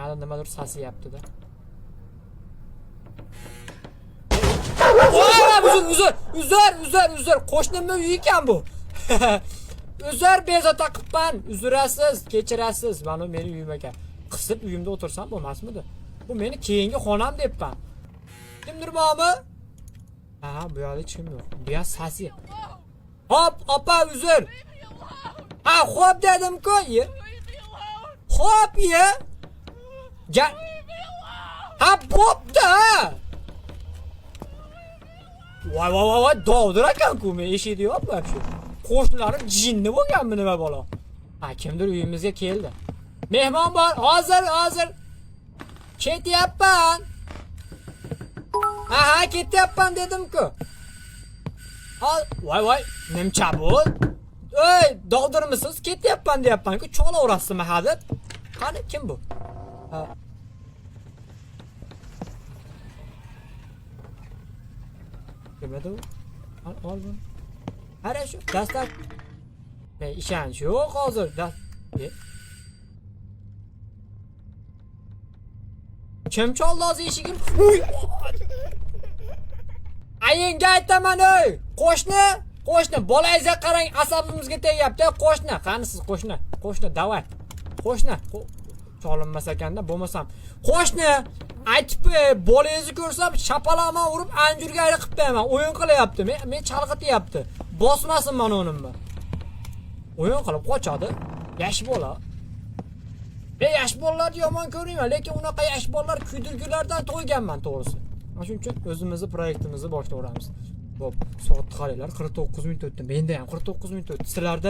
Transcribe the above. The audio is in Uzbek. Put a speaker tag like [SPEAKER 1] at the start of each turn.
[SPEAKER 1] Mana nimadir sasiyapti-da. Uzr. Qo'shnimning uyi ekan bu. Uzr, bezovta qilibman. Uzrasiz, kechirasiz. Mana meni uyim ekan. Qisib uyimda o'tirsam bo'lmasmidi? Bu meni keyingi xonam debman. Kimdir bormi? Ha, bu yerda hech kim yo'q. Bu yer sasi. Hop, opa, uzr. Ha, xo'p dedim-ku. Xo'p, ye. Ha, bo'pti. Voy, dovdir ekan-ku, men eshitdi yo'q вообще. Qo'shnilarim jinni bo'lganmi nima bola? Ha, kimdir uyimizga keldi. Mehmon bor, hozir. Ketyapman. Ha, ketyapman dedim-ku. Voy, nimcha bu? Ey, dovdirmisiz? Ketyapman deyapman-ku, cholaverasizmi hadeb? Qani, kim bu? Ha. Kimedi u? Al buni. Ara shu, dastlab. Ishonch yo'q hozir. Kim choldi hozir eshigim? Ayinga aytaman ey, qo'shni, bolangizga qarang, asabimizga tegyapti, qo'shni. Qani siz qo'shni, davay. Qo'shni, cholinmas ekanda, bo'lmasam. Qo'shni, aytib, bolangizni ko'rsam, shapalaqman urib, anjurga ayri qilib qo'yaman. O'yin qilyapti, men chalg'ityapti. Bosmasin mana unimni. O'yin qilib qochadi. Yosh bola. Yosh bolalarni yomon ko'rmayman, lekin unaqa yosh bolalar kuydirgilardan to'yganman to'g'risi. Mana shuning uchun o'zimizni proyektimizni boshlayveramiz. Xo'p, soat qaranglar, 49 minut o'tdi. Menda ham 49 minut o'tdi. Sizlarda